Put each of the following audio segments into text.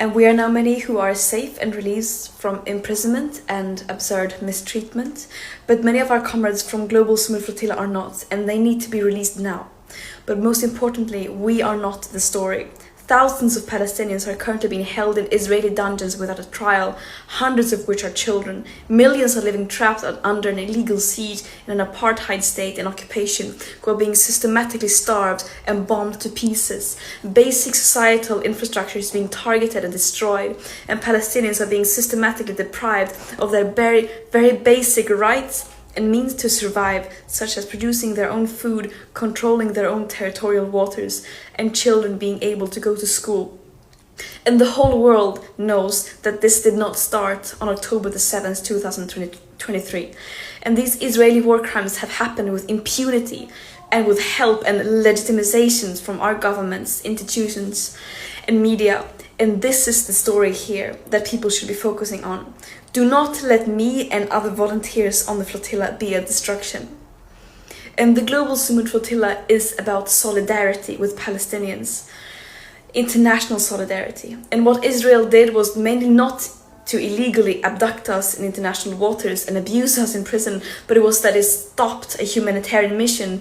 And we are now many who are safe and released from imprisonment and absurd mistreatment. But many of our comrades from Global Summit Flotilla are not, and they need to be released now. But most importantly, we are not the story. Thousands of Palestinians are currently being held in Israeli dungeons without a trial, hundreds of which are children. Millions are living trapped under an illegal siege in an apartheid state and occupation, who are being systematically starved and bombed to pieces. Basic societal infrastructure is being targeted and destroyed, and Palestinians are being systematically deprived of their very, very basic rights and means to survive, such as producing their own food, controlling their own territorial waters, and children being able to go to school. And the whole world knows that this did not start on October the 7th, 2023. And these Israeli war crimes have happened with impunity and with help and legitimizations from our governments, institutions, and media. And this is the story here that people should be focusing on. Do not let me and other volunteers on the flotilla be a distraction. And the Global Summit Flotilla is about solidarity with Palestinians, international solidarity. And what Israel did was mainly not to illegally abduct us in international waters and abuse us in prison, but it was that it stopped a humanitarian mission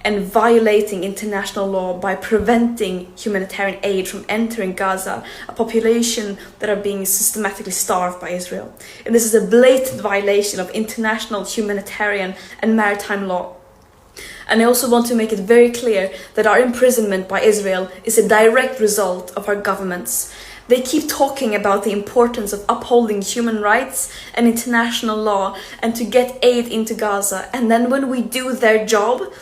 and violating international law by preventing humanitarian aid from entering Gaza, a population that are being systematically starved by Israel. And this is a blatant violation of international humanitarian and maritime law. And I also want to make it very clear that our imprisonment by Israel is a direct result of our governments. They keep talking about the importance of upholding human rights and international law and to get aid into Gaza. And then when we do their job,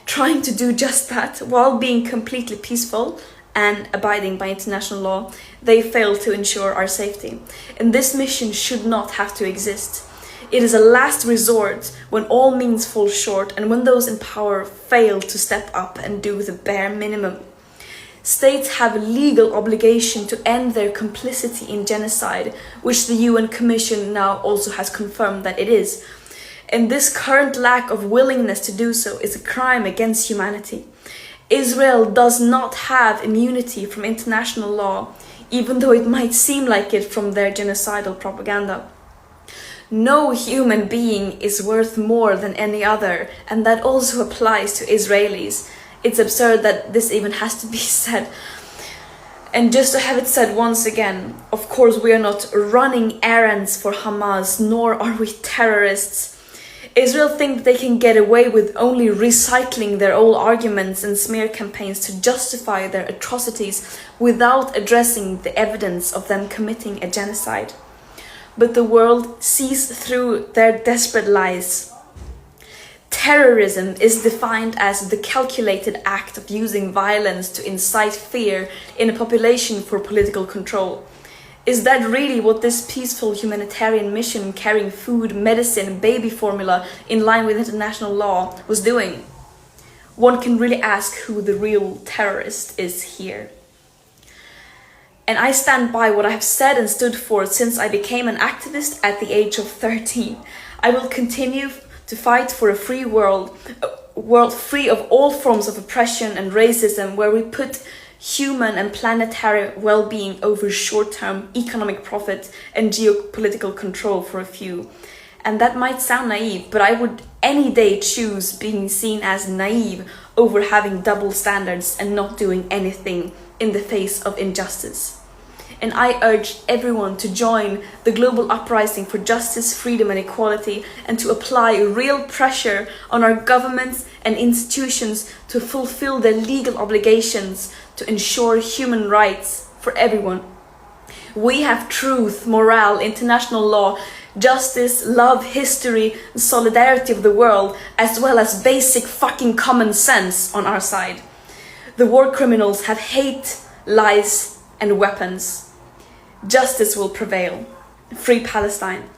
trying to do just that while being completely peaceful and abiding by international law, they fail to ensure our safety. And this mission should not have to exist. It is a last resort when all means fall short and when those in power fail to step up and do the bare minimum. States have a legal obligation to end their complicity in genocide, which the UN Commission now also has confirmed that it is. And this current lack of willingness to do so is a crime against humanity. Israel does not have immunity from international law, even though it might seem like it from their genocidal propaganda. No human being is worth more than any other, and that also applies to Israelis. It's absurd that this even has to be said. And just to have it said once again, of course we are not running errands for Hamas, nor are we terrorists. Israel think they can get away with only recycling their old arguments and smear campaigns to justify their atrocities without addressing the evidence of them committing a genocide. But the world sees through their desperate lies. Terrorism is defined as the calculated act of using violence to incite fear in a population for political control. Is that really what this peaceful humanitarian mission carrying food, medicine, baby formula in line with international law was doing? One can really ask who the real terrorist is here. And I stand by what I have said and stood for since I became an activist at the age of 13. I will continue to fight for a free world, a world free of all forms of oppression and racism, where we put human and planetary well-being over short-term economic profit and geopolitical control for a few. And that might sound naive, but I would any day choose being seen as naive over having double standards and not doing anything in the face of injustice. And I urge everyone to join the global uprising for justice, freedom and equality, and to apply real pressure on our governments and institutions to fulfill their legal obligations to ensure human rights for everyone. We have truth, morale, international law, justice, love, history, and solidarity of the world, as well as basic fucking common sense on our side. The war criminals have hate, lies, and weapons. Justice will prevail. Free Palestine.